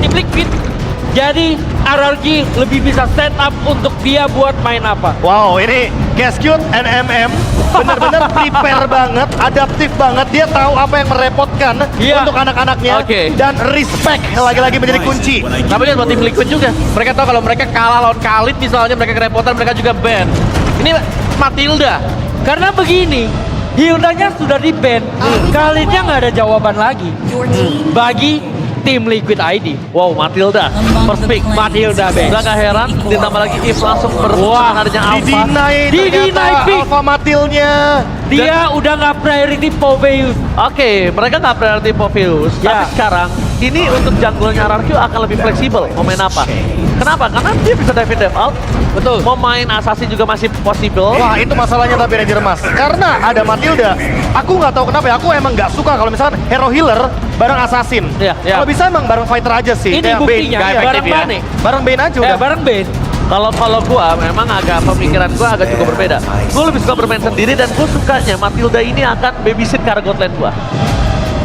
tim Liquid. Jadi RRQ lebih bisa setup untuk dia buat main apa. Wow, ini Cascute NMM benar-benar prepare banget, adaptif banget. Dia tahu apa yang merepotkan untuk anak-anaknya. Dan respect lagi-lagi menjadi kunci. Tapi lihat buat tim Liquid juga. Mereka tahu kalau mereka kalah lawan Khalid misalnya, mereka kerepotan, mereka juga ban. Ini Matilda. Karena begini, Hildanya sudah di ban, Khalidnya nggak ada jawaban lagi bagi tim Liquid ID. Wow, Matilda first pick. Matilda bang. Udah gak heran, ditambah lagi If langsung berpengaruhnya Alpha. Di-deny Alpha Matilnya. Dia udah nggak priority Poveus. Oke, mereka nggak priority Poveus. Tapi sekarang ini untuk junglernya RRQ akan lebih fleksibel mau main apa. Kenapa? Karena dia bisa dive in dive out. Betul. Mau main assassin juga masih possible. Wah, itu masalahnya tapi Ranger Mas. Karena ada Matilda, aku nggak tahu kenapa ya, aku emang nggak suka kalau misalkan hero healer bareng assassin. Kalau bisa emang bareng fighter aja sih. Ini buktinya, bareng Bane. Bareng Bane aja udah. Bareng Bane. Kalau gua memang agak pemikiran gua agak cukup berbeda. Gua lebih suka bermain sendiri dan gua sukanya Matilda ini akan babysit carry god lane gua.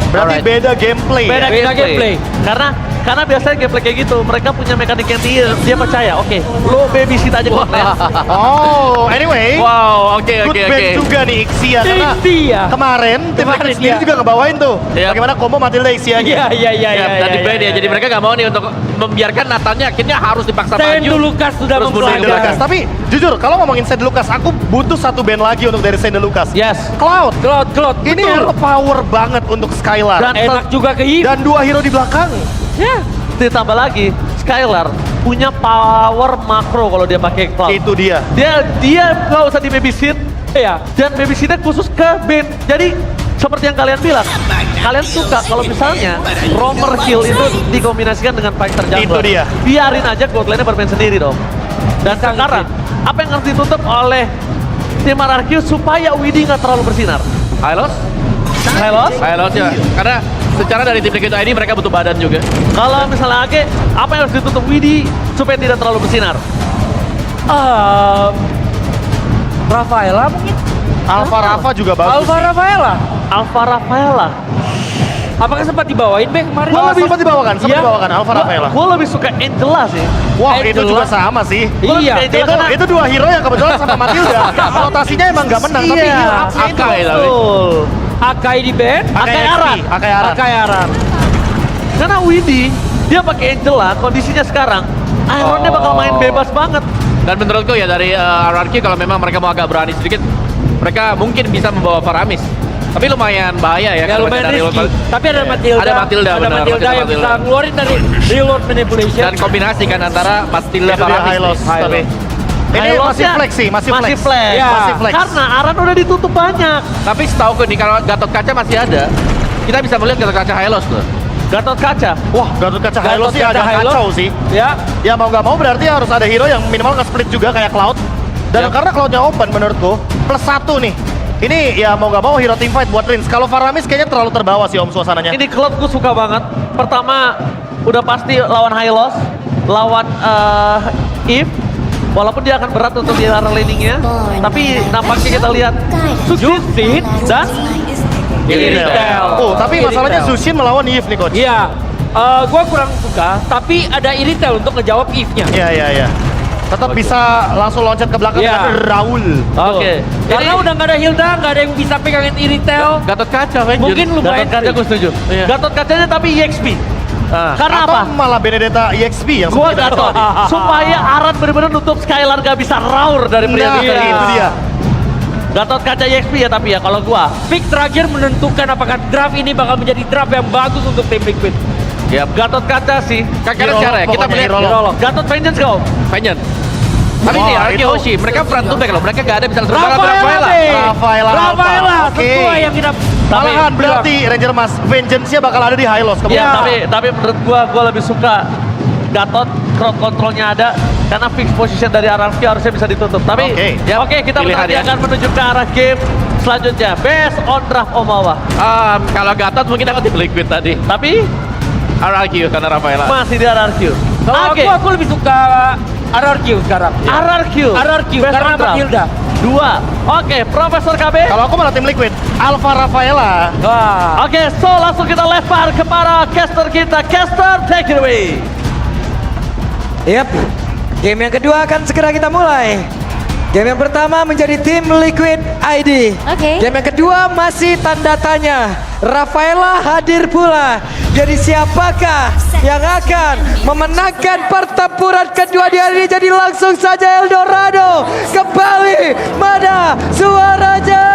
Berarti beda gameplay. Beda gameplay. Karena biasanya gameplay kayak gitu, mereka punya mekanik yang dia percaya. Oke, lo babysit aja god lane. Oh, anyway. Wow, oke. Good band juga nih Ixia karena kemarin tim Liquid sendiri juga ngebawain tuh. Bagaimana combo Matilda Ixia. Iya. Dan di ban ya, jadi mereka nggak mau nih untuk membiarkan Nathannya akhirnya harus dipaksa maju. Sendu Lucas sudah memperlakukan. Tapi jujur kalau ngomongin Sendu Lucas, aku butuh satu band lagi untuk dari Sendu Lucas. Cloud. Ini hero power banget untuk Skylar. Dan enak juga ke Eve. Dan dua hero di belakang. Ditambah lagi Skylar punya power makro kalau dia pakai Cloud. Itu dia. Dia nggak usah di babysit. Dan babysitnya khusus ke Ben. Jadi seperti yang kalian bilang, kalian suka kalau misalnya roamer kill itu dikombinasikan dengan fighter jungler. Itu dia. Biarin aja god lane-nya bermain sendiri dong. Dan sekarang apa yang harus ditutup oleh tim RRQ supaya Widhi nggak terlalu bersinar? Hylos ya. Karena secara dari tim Liquid ID mereka butuh badan juga. Kalau misalnya Age, apa yang harus ditutup Widhi supaya tidak terlalu bersinar? Rafaela mungkin? Alpha Rafa juga bagus. Alpha Rafaela. Apakah sempat dibawain Bang kemarin? Sempat dibawakan Alpha Rafaela. Gue lebih suka Angela sih. Wah, itu juga sama sih. Iya. Itu dua hero yang kebetulan sama Matilda. Rotasinya emang gak menang, tapi heal up-nya itu betul. Akai di band, Akai Aran. Karena Widhi, dia pakai Angela, kondisinya sekarang Ironnya bakal main bebas banget. Dan menurutku ya dari RRQ kalau memang mereka mau agak berani sedikit, mereka mungkin bisa membawa Faramis. Tapi lumayan bahaya ya. Lumayan risky. Tapi ada Matilda. Ada Matilda yang bisa ngeluarin dari reload manipulation. Dan kombinasi kan antara Matilda Faramis. Ini masih flex sih, masih flex. Karena Aran udah ditutup banyak. Tapi setahu gue nih kalau Gatot Kaca masih ada, kita bisa melihat Gatot Kaca Hylos tuh. Gatot Kaca. Wah, Gatot Kaca Hylos sih agak kacau sih. Ya mau nggak mau berarti harus ada hero yang minimal nge-split juga kayak Cloud. Dan karena Cloudnya open menurutku, +1 nih. Ini ya mau nggak mau hero team fight buat Rins. Kalau Faramis kayaknya terlalu terbawa sih Om suasananya. Ini Cloud gue suka banget. Pertama udah pasti lawan Hylos, lawan Eve. Walaupun dia akan berat untuk di arah laningnya, tapi nampaknya kita lihat Justin dan Iritel. Tapi masalahnya Zushin melawan Eve nih coach. Iya, gue kurang suka, tapi ada Iritel untuk ngejawab Eve-nya. Iya. Tetap bisa langsung loncat ke belakang dengan Raul. Karena udah nggak ada Hilda, nggak ada yang bisa pegangin Iritel. Gatot Kaca, mungkin lumayan. Gatot Kaca gue setuju. Gatot Kacanya tapi EXP. Karena atau malah Benedetta EXP yang gua Gatot. Supaya Aran benar-benar nutup Skylar gak bisa raur dari pria itu dia. Gatot Kaca EXP ya tapi ya kalau gua. Pick terakhir menentukan apakah draft ini bakal menjadi draft yang bagus untuk tim Liquid. Gatot Kaca sih. Karena sekarang ya kita melihat Gatot Vengeance kau. Vengeance. Tapi ini RRQ Hoshi, mereka front to back loh, mereka gak ada bisa Rafaela. Sesuai yang kita malahan berarti Ranger Mas Vengeance-nya bakal ada di Hylos kemudian. Tapi menurut gua lebih suka Gatot, crowd controlnya ada karena fix position dari RRQ harusnya bisa ditutup. Tapi kita nanti akan menuju ke arah game selanjutnya. Best on draft Omawa. Kalau Gatot mungkin akan di Liquid tadi. Tapi RRQ karena Rafaela. Masih di RRQ. Aku lebih suka RRQ sekarang. RRQ karena Matilda. Oke, Profesor KB. Kalau aku malah tim Liquid, Alpha Rafaela. Wah. Oke, so langsung kita lempar kepada caster kita. Caster, take it away. Yap, game yang kedua akan segera kita mulai. Game yang pertama menjadi tim Liquid ID. Oke. Game yang kedua masih tanda tanya. Rafaela hadir pula. Jadi siapakah yang akan memenangkan pertempuran kedua di hari ini? Jadi langsung saja Eldorado kembali mana suaranya.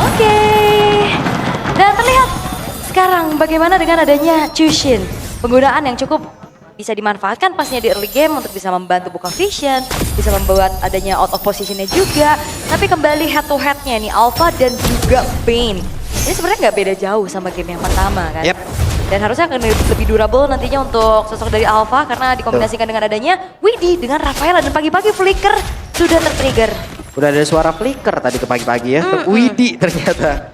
Oke. Dan terlihat sekarang bagaimana dengan adanya Chushin. Penggunaan yang cukup bisa dimanfaatkan pastinya di early game untuk bisa membantu buka vision, bisa membuat adanya out of positionnya juga. Tapi kembali head to headnya nih Alpha dan juga Bane. Ini sebenarnya nggak beda jauh sama game yang pertama kan. Yep. Dan harusnya akan lebih durable nantinya untuk sosok dari Alpha karena dikombinasikan dengan adanya Widhi dengan Rafaela dan pagi-pagi Flicker sudah tertrigger. Udah ada suara flicker tadi ke pagi-pagi ya. Widhi ternyata.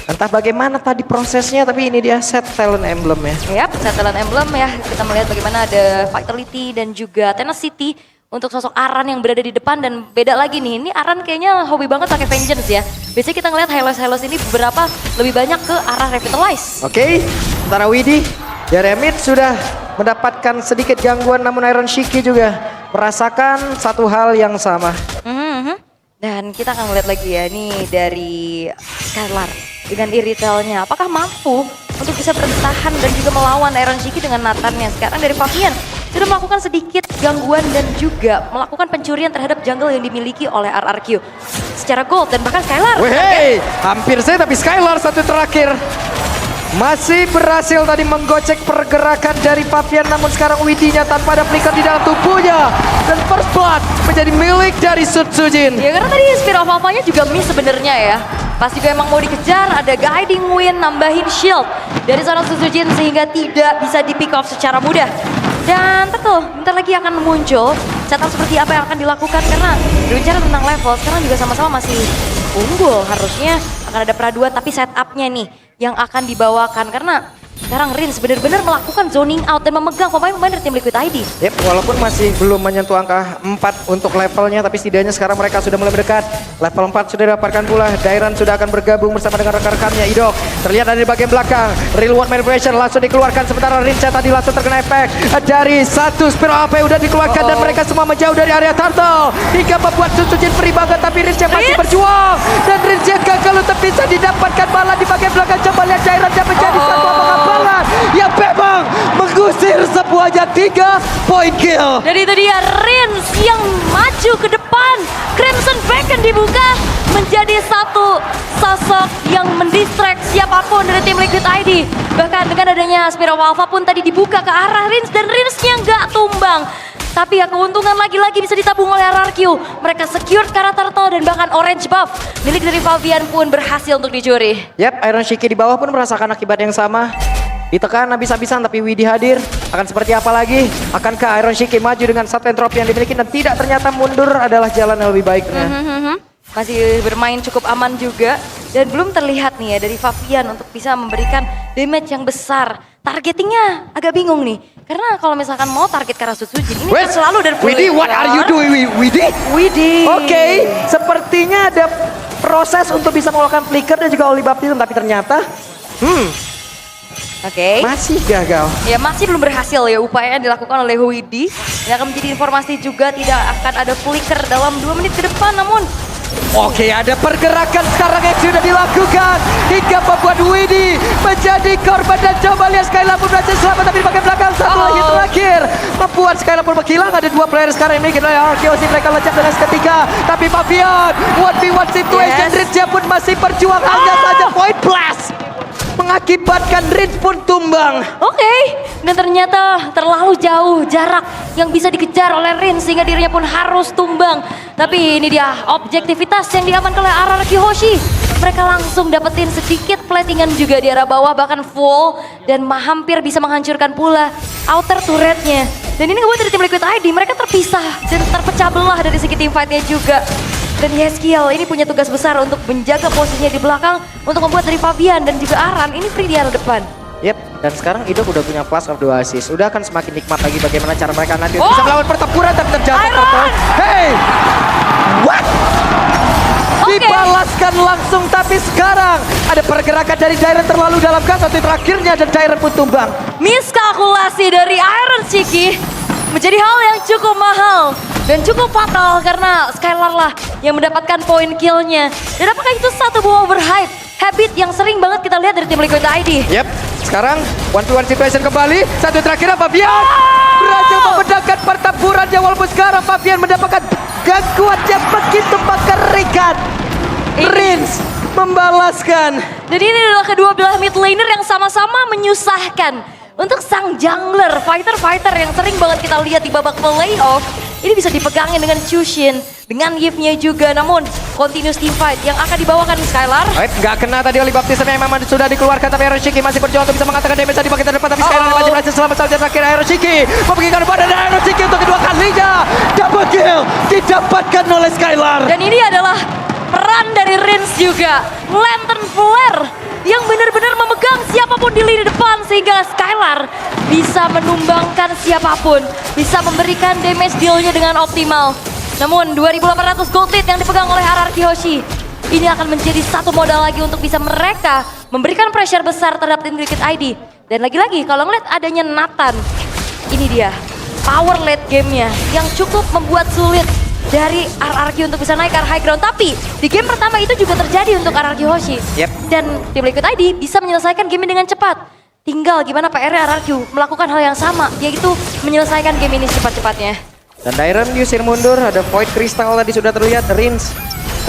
Entah bagaimana tadi prosesnya, tapi ini dia set talent emblem ya. Yap, set talent emblem ya. Kita melihat bagaimana ada Vitality dan juga Tenacity untuk sosok Aran yang berada di depan dan beda lagi nih. Ini Aran kayaknya hobi banget pakai Vengeance ya. Biasanya kita ngeliat Hylos ini beberapa lebih banyak ke arah Revitalize. Oke, sementara Widhi, Jeremit sudah mendapatkan sedikit gangguan namun Iron Shiki juga merasakan satu hal yang sama. Dan kita akan melihat lagi ya nih dari Skylar dengan iritelnya. Apakah mampu untuk bisa bertahan dan juga melawan Iron Shiki dengan Nathannya. Sekarang dari Fabian sudah melakukan sedikit gangguan dan juga melakukan pencurian terhadap jungle yang dimiliki oleh RRQ. Secara gold dan bahkan Skylar. Wehey, hampir saya tapi Skylar satu terakhir. Masih berhasil tadi menggocek pergerakan dari Fabian, namun sekarang Widhi-nya tanpa ada flicker di dalam tubuhnya. Dan first blood menjadi milik dari Sutsujin. Ya karena tadi Spear of Alpha-nya juga miss sebenarnya ya. Pas juga emang mau dikejar, ada guiding wind nambahin shield dari seorang Sutsujin sehingga tidak bisa di pick off secara mudah. Dan tentu bentar lagi akan muncul catatan seperti apa yang akan dilakukan karena berbicara tentang level sekarang juga sama-sama masih unggul. Harusnya akan ada peraduan tapi setupnya nih yang akan dibawakan karena sekarang Rins benar-benar melakukan zoning out dan memegang pemain-pemain dari tim Liquid ID. Yep, walaupun masih belum menyentuh angka 4 untuk levelnya, tapi setidaknya sekarang mereka sudah mulai mendekat. Level 4 sudah didapatkan pula, Dairan sudah akan bergabung bersama dengan rekan-rekannya. Idok terlihat dari bagian belakang, Real World Manipulation langsung dikeluarkan, sementara Rinca tadi langsung terkena efek dari satu Spiral AP udah dikeluarkan dan mereka semua menjauh dari area turtle. Hingga membuat Sutsujin free banget, tapi Rinca masih berjuang. Dan Rinca gagal untuk bisa didapatkan bala di bagian belakang. Coba lihat Dairan yang menjadi satu pengapalan yang memang mengusir sebuahnya 3 point kill. Dan itu dia Rins yang maju ke depan. Crimson Beacon dibuka menjadi satu sosok yang mendistract siapapun dari tim Liquid ID. Bahkan dengan adanya Spear of Alpha pun tadi dibuka ke arah Rins dan Rinsnya nggak tumbang. Tapi ya keuntungan lagi-lagi bisa ditabung oleh RRQ. Mereka secure ke arah turtle dan bahkan orange buff milik dari Fabian pun berhasil untuk dicuri. Yap, Iron Shiki di bawah pun merasakan akibat yang sama. Ditekan habis-habisan tapi Widhi hadir. Akan seperti apa lagi? Akankah Iron Shiki maju dengan satu entropi yang dimiliki dan tidak, ternyata mundur adalah jalan yang lebih baiknya. Masih bermain cukup aman juga. Dan belum terlihat nih ya dari Fabian untuk bisa memberikan damage yang besar. Targetingnya agak bingung nih. Karena kalau misalkan mau target ke arah Sutsujin ini kan selalu dari Widhi, what are you doing, Widhi? Widhi. Oke, sepertinya ada proses untuk bisa melakukan flicker dan juga holy baptism, tapi ternyata masih gagal. Ya masih belum berhasil ya upaya yang dilakukan oleh Widhi. Yang akan menjadi informasi juga tidak akan ada flicker dalam 2 menit ke depan, namun Oke, ada pergerakan sekarang yang sudah dilakukan hingga membuat Widhi menjadi korban dan coba lihat Skylar pun berhasil selamat tapi di bagian belakang satu lagi terakhir membuat Skylar pun menghilang. Ada 2 player sekarang yang memiliki Arkeosi, mereka lejak dengan ketiga tapi Fabian 1v1 situation. Rinca pun masih berjuang, hanya saja point blast mengakibatkan Rinc pun tumbang. Oke, dan ternyata terlalu jauh jarak yang bisa dikejar oleh Rin sehingga dirinya pun harus tumbang. Tapi ini dia objektivitas yang diamankan oleh RRQ Hoshi. Mereka langsung dapetin sedikit platingan juga di arah bawah, bahkan full dan hampir bisa menghancurkan pula outer turretnya. Dan ini ngebuat dari tim Liquid ID mereka terpisah dan terpecah belah dari segi team fightnya juga. Dan Yeskiel ini punya tugas besar untuk menjaga posisinya di belakang untuk membuat dari Fabian dan juga Aran ini free di arah depan. Yep, dan sekarang Idok udah punya plus of 2 assist. Udah akan semakin nikmat lagi bagaimana cara mereka nanti bisa melawan pertempuran tapi terjatuh Turtle. Hey! What? Dibalaskan langsung tapi sekarang ada pergerakan dari Dairon terlalu dalam gas satu terakhirnya dan Dairon pun tumbang. Miskalkulasi dari Iron Shiki menjadi hal yang cukup mahal dan cukup fatal karena Skylar lah yang mendapatkan poin killnya. Dan apakah itu satu buah overhype habit yang sering banget kita lihat dari tim Liquid ID? Yep, sekarang 1v1 situation kembali. Satu terakhir Fabian berhasil membedakan pertempurannya walaupun sekarang Fabian mendapatkan gangguan yang begitu mengerikan. Rins membalaskan. Dan ini adalah kedua belah mid laner yang sama-sama menyusahkan untuk sang jungler, fighter-fighter yang sering banget kita lihat di babak playoff. Ini bisa dipegangin dengan Chushin, dengan Yves-nya juga. Namun, continuous team fight yang akan dibawakan Skylar. Nggak kena tadi oleh baptism yang memang sudah dikeluarkan. Tapi Iron Shiki masih berjuang untuk bisa mengatakan damage di bagian depan. Tapi Skylar masih berhasil selamat saja terakhir. Iron Shiki membagikan pada Iron Shiki untuk kedua kalinya. Double kill didapatkan oleh Skylar. Dan ini adalah peran dari Rins juga. Lantern Flare yang benar-benar memegang siapapun di lini depan sehingga Skylar bisa menumbangkan siapapun, bisa memberikan damage deal-nya dengan optimal. Namun 2.800 gold lead yang dipegang oleh RRQ Hoshi ini akan menjadi satu modal lagi untuk bisa mereka memberikan pressure besar terhadap tim Liquid ID. Dan lagi-lagi kalau ngeliat adanya Nathan, ini dia power late game-nya yang cukup membuat sulit dari RRQ untuk bisa naik ke high ground. Tapi di game pertama itu juga terjadi untuk RRQ Hoshi. Dan tim Liquid ID bisa menyelesaikan game ini dengan cepat. Tinggal gimana PR-nya RRQ melakukan hal yang sama, yaitu menyelesaikan game ini cepat-cepatnya. Dan Dairon diusir mundur, ada Void Crystal tadi sudah terlihat. Rins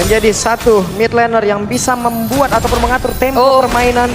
menjadi satu mid laner yang bisa membuat ataupun mengatur tempo permainan.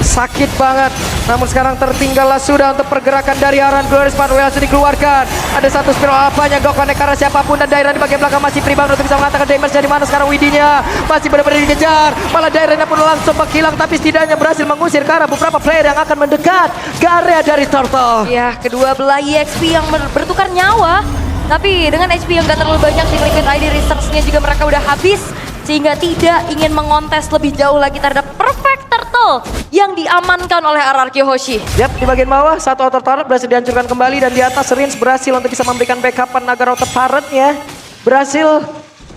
Sakit banget, namun sekarang tertinggallah sudah untuk pergerakan dari Aran. Glorious Pathway langsung dikeluarkan. Ada satu spiral apanya, gak connect karena siapapun. Dan Dairon di bagian belakang masih pribang untuk bisa mengatakan damage dari mana sekarang Widinya. Masih benar-benar dikejar, malah Daironnya pun langsung menghilang. Tapi setidaknya berhasil mengusir ke arah beberapa player yang akan mendekat ke area dari Turtle. Ya, kedua belah EXP yang bertukar nyawa. Tapi dengan HP yang gak terlalu banyak, tim Liquid ID research-nya juga mereka udah habis. Sehingga tidak ingin mengontes lebih jauh lagi terhadap Perfect Turtle yang diamankan oleh RRQ Hoshi. Yap, di bagian bawah satu outer turret berhasil dihancurkan kembali. Dan di atas Rins berhasil untuk bisa memberikan backupan agar outer turretnya berhasil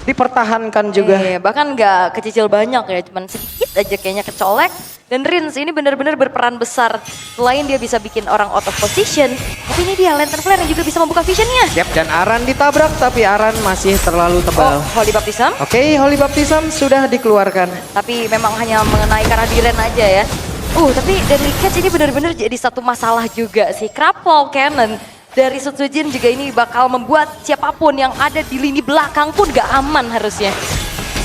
dipertahankan juga. Bahkan gak kecicil banyak ya, cuman sedikit aja kayaknya kecolek. Dan Rins ini benar-benar berperan besar. Selain dia bisa bikin orang out of position, tapi ini dia Lantern Flare yang juga bisa membuka visionnya. Yap, dan Aran ditabrak tapi Aran masih terlalu tebal. Holy Baptism. Oke, Holy Baptism sudah dikeluarkan. Tapi memang hanya mengenai karena Diren aja ya. Tapi Deadly Catch ini benar-benar jadi satu masalah juga sih. Crapwall Cannon dari Sutsujin juga ini bakal membuat siapapun yang ada di lini belakang pun gak aman harusnya.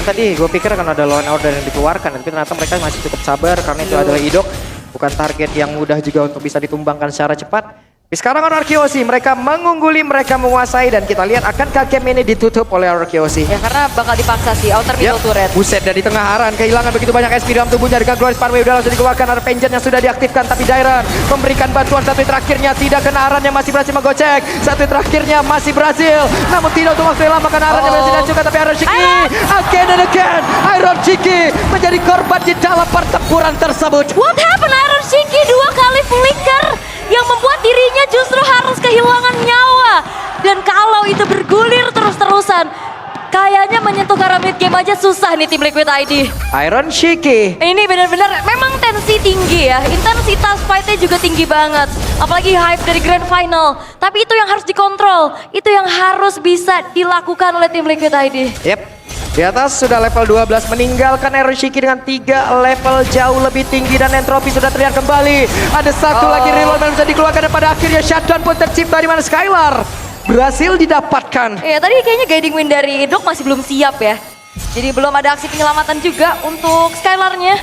Tadi gue pikir akan ada law and order yang dikeluarkan, tapi ternyata mereka masih cukup sabar karena itu adalah Idok. Bukan target yang mudah juga untuk bisa ditumbangkan secara cepat. Tapi sekarang RRQ Hoshi, mereka mengungguli, mereka menguasai, dan kita lihat akankah game ini ditutup oleh RRQ Hoshi. Ya karena bakal dipaksa sih, outer middle turret. Buset, dari tengah Aran kehilangan begitu banyak SP dalam tubuhnya. Dengan Glorious Pathway udah langsung dikeluarkan, ada Vengeance yang sudah diaktifkan. Tapi Dairon memberikan bantuan, satu terakhirnya tidak kena. Aran yang masih berhasil menggocek, satu terakhirnya masih berhasil. Namun tidak untuk waktu yang lama karena Aran yang berhasil dihancurkan. Tapi Iron Shiki, again and again, Iron Shiki menjadi korban di dalam pertempuran tersebut. What happened Iron Shiki? Dua kali flicker yang membuat dirinya justru harus kehilangan nyawa. Dan kalau itu bergulir terus-terusan, kayaknya menyentuh ke arah mid game aja susah nih tim Liquid ID. Iron Shiki. Ini benar-benar memang tensi tinggi ya, intensitas fightnya juga tinggi banget. Apalagi hype dari Grand Final. Tapi itu yang harus dikontrol, itu yang harus bisa dilakukan oleh tim Liquid ID. Yep. Di atas sudah level 12 meninggalkan Iron Shiki dengan 3 level jauh lebih tinggi dan entropi sudah terlihat kembali. Ada satu lagi reload yang bisa dikeluarkan dan pada akhirnya shutdown pun tercipta di mana Skylar berhasil didapatkan. Ya tadi kayaknya guiding win dari Idok masih belum siap ya. Jadi belum ada aksi penyelamatan juga untuk Skylarnya.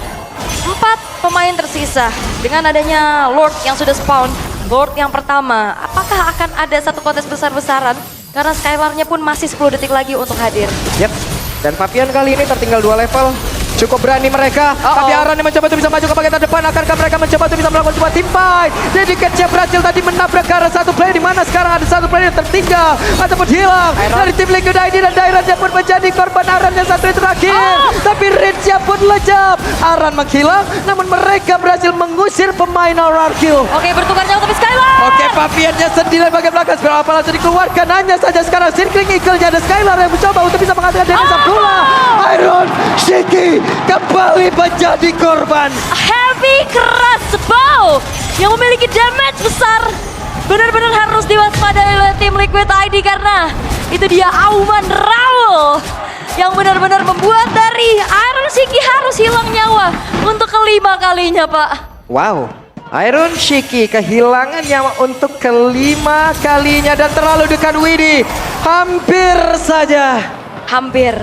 4 pemain tersisa dengan adanya Lord yang sudah spawn. Lord yang pertama, apakah akan ada satu kontes besar-besaran? Karena Skylarnya pun masih 10 detik lagi untuk hadir. Yep. Dan Fabian kali ini tertinggal 2 level. Cukup berani mereka. Tapi Aran yang mencoba untuk bisa maju ke bagian terdepan. Akankah mereka mencoba untuk bisa melakukan sebuah team fight? Jadi Catch berhasil tadi menabrak ke arah satu player, di mana sekarang ada satu player yang tertinggal ataupun hilang dari tim Liquid ID, dan Dairon pun menjadi korban Aran yang satu itu terakhir. Tapi Rins Indonesia pun lejap. Aran menghilang, namun mereka berhasil mengusir pemain RRQ. Oke, bertukar jauh tapi Skylar. Oke, Paviannya sendiri bagian belakang. Spiral apa langsung dikeluarkan. Hanya saja sekarang Circling Eagle-nya ada Skylar yang mencoba untuk bisa menghasilkan damage Abdullah. Iron Shiki kembali menjadi korban. Heavy Crossbow yang memiliki damage besar. Benar-benar harus diwaspadai oleh tim Liquid ID karena itu dia Auman Raul yang benar-benar membuat dari Iron Shiki harus hilang nyawa untuk kelima kalinya, Pak. Wow, Iron Shiki kehilangan nyawa untuk kelima kalinya dan terlalu dekat Widi. Hampir saja. Hampir.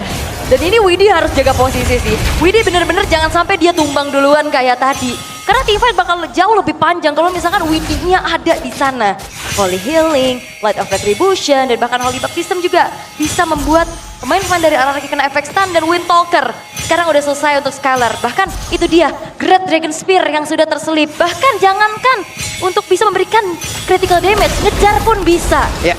Dan ini Widi harus jaga posisi sih. Widi bener-bener jangan sampai dia tumbang duluan kayak tadi. Karena teamfight bakal jauh lebih panjang kalau misalkan Widi-nya ada di sana. Holy Healing, Light of Retribution, dan bahkan Holy Baptism juga bisa membuat pemain-pemain dari RRQ kena efek stun dan Wind Talker. Sekarang udah selesai untuk Skylar. Bahkan itu dia Great Dragon Spear yang sudah terselip. Bahkan jangankan untuk bisa memberikan critical damage, ngejar pun bisa. Ya,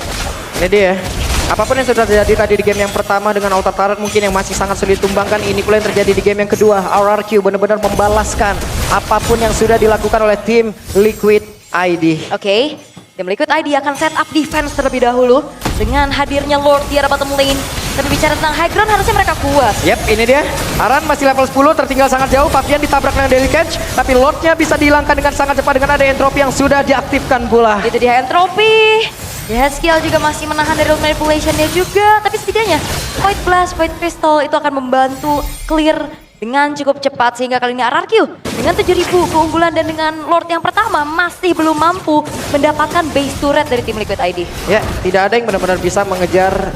ini dia. Apapun yang sudah terjadi tadi di game yang pertama dengan Altar Turret mungkin yang masih sangat sulit tumbangkan, ini pula yang terjadi di game yang kedua. RRQ benar-benar membalaskan apapun yang sudah dilakukan oleh tim Liquid ID. Oke, tim Liquid ID akan set up defense terlebih dahulu dengan hadirnya Lord di arah bottom lane. Tapi bicara tentang high ground harusnya mereka kuat. Yep, ini dia. Aran masih level 10, tertinggal sangat jauh. Pavian ditabrak dengan Daily Catch, tapi Lordnya bisa dihilangkan dengan sangat cepat dengan ada entropy yang sudah diaktifkan pula. Itu dia entropy. Haskill juga masih menahan dari manipulation-nya juga. Tapi setidaknya Void Blast, Void Crystal itu akan membantu clear dengan cukup cepat. Sehingga kali ini RRQ dengan 7.000 keunggulan dan dengan Lord yang pertama masih belum mampu mendapatkan base turret dari tim Liquid ID. Ya, tidak ada yang benar-benar bisa mengejar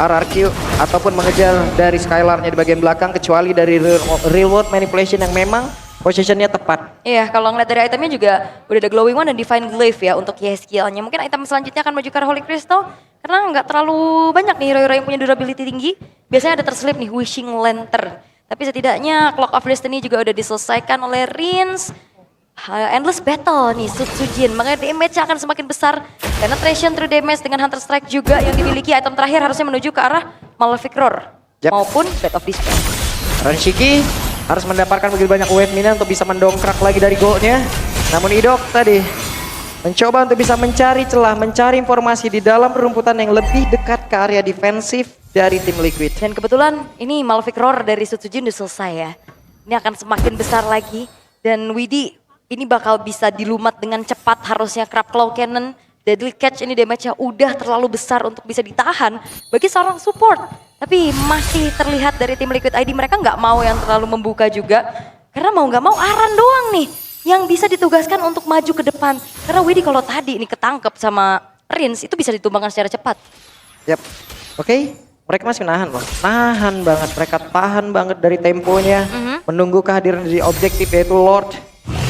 RRQ ataupun mengejar dari Skylar-nya di bagian belakang kecuali dari real world manipulation yang memang positionnya tepat. Iya, kalau ngeliat dari itemnya juga udah ada Glowing One dan Divine Glaive ya untuk Yeskiel-nya. Mungkin item selanjutnya akan menuju ke Holy Crystal karena nggak terlalu banyak nih hero-hero yang punya durability tinggi. Biasanya ada terselip nih Wishing Lantern. Tapi setidaknya Clock of Destiny juga udah diselesaikan oleh Rins. Endless Battle nih Sutsujin, makanya damage akan semakin besar. Penetration through damage dengan Hunter Strike juga yang dimiliki. Item terakhir harusnya menuju ke arah Malefic Roar maupun Bed of Despair. Ranshiki harus mendapatkan begitu banyak wave minion untuk bisa mendongkrak lagi dari goalnya. Namun Idok tadi mencoba untuk bisa mencari celah, mencari informasi di dalam perumputan yang lebih dekat ke area defensif dari tim Liquid. Dan kebetulan ini Malefic Roar dari Sutsujin udah selesai ya. Ini akan semakin besar lagi. Dan Widi ini bakal bisa dilumat dengan cepat harusnya. Crab Claw Cannon, Deadly Catch ini damage-nya udah terlalu besar untuk bisa ditahan bagi seorang support. Tapi masih terlihat dari tim Liquid ID mereka nggak mau yang terlalu membuka juga. Karena mau nggak mau Aran doang nih yang bisa ditugaskan untuk maju ke depan. Karena Widi kalau tadi ini ketangkep sama Rins itu bisa ditumbangkan secara cepat. Yap, oke. Mereka masih nahan loh, nahan banget. Mereka tahan banget dari temponya. Menunggu kehadiran dari objektif yaitu Lord.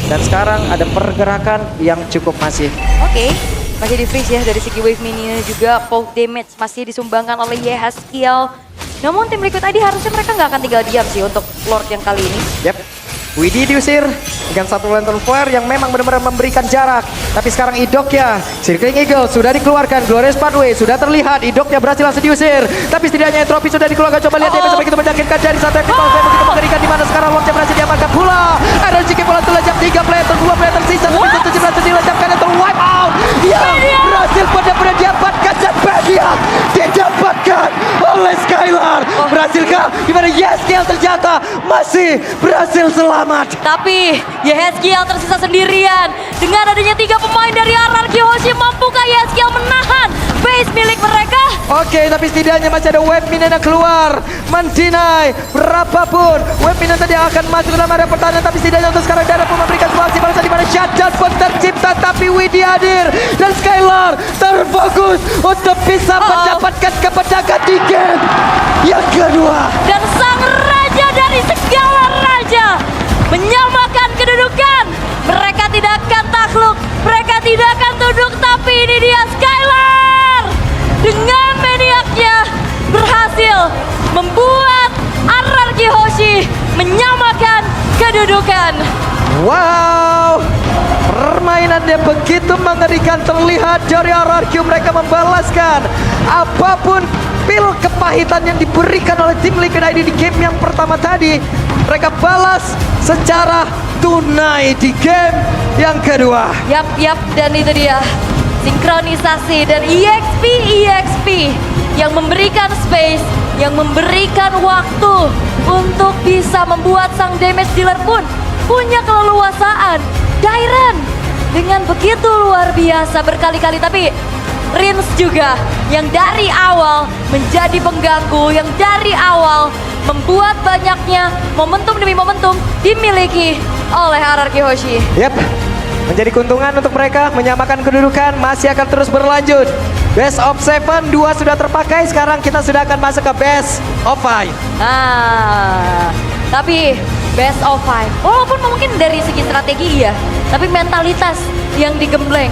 Dan sekarang ada pergerakan yang cukup masif. Oke. Masih di freeze ya dari segi wave minion juga. Poke damage masih disumbangkan oleh Yehaskiel. Namun tim Liquid ID harusnya mereka nggak akan tinggal diam sih untuk Lord yang kali ini. Yap, Widi diusir dengan satu lantern flare yang memang benar-benar memberikan jarak. Tapi sekarang Idoknya, Circling Eagle sudah dikeluarkan, Glorious Pathway sudah terlihat, Idoknya berhasil langsung diusir. Tapi setidaknya entropy sudah dikeluarkan, coba lihat dia bisa begitu menyakitkan dari satu epic flare begitu mengerikan di mana sekarang Lordnya berhasil diamankan pula. Iron Shiki pula terlejap 3 player, 2 player tersisa, tapi 17 berhasil dilejapkan atau wipe out. Yang berhasil benar-benar didapatkan dan Badiak didapatkan oleh Skylar. Berhasilkah? Gimana Yeskiel ternyata masih berhasil selamat. Tapi Yehaskiel tersisa sendirian. Dengan adanya 3 pemain dari RRQ Hoshi, mampukah Yehaskiel menahan base milik mereka? Oke, tapi setidaknya masih ada wave minion yang keluar. Mendinai berapapun wave minion tadi akan masuk dalam area pertahanan. Tapi setidaknya untuk sekarang Dara pun memberikan sebuah aksi balasan di mana shutdown pun tercipta. Tapi Widi hadir dan Skylar terfokus untuk bisa mendapatkan kemenangan di game yang kedua. Dan sang raja dari segala raja menyamakan kedudukan. Mereka tidak akan takluk, mereka tidak akan tunduk. Tapi ini dia Skylar dengan maniaknya berhasil membuat RRQ Hoshi menyamakan kedudukan. Wow, permainannya begitu mengerikan terlihat dari RRQ. Mereka membalaskan apapun pil kepahitan yang diberikan oleh tim Liquid ID di game yang pertama tadi. mereka balas secara tunai di game yang kedua. Yap, dan itu dia. Sinkronisasi dan EXP yang memberikan space, yang memberikan waktu untuk bisa membuat sang damage dealer pun punya keleluasaan. Dairen dengan begitu luar biasa berkali-kali, tapi Rins juga yang dari awal menjadi pengganggu, yang dari awal membuat banyaknya momentum demi momentum dimiliki oleh RRQ Hoshi. Yap, menjadi keuntungan untuk mereka, menyamakan kedudukan, masih akan terus berlanjut. Best of 7, 2 sudah terpakai, sekarang kita sudah akan masuk ke best of 5. Nah, tapi best of 5, walaupun mungkin dari segi strategi iya, tapi mentalitas yang digembleng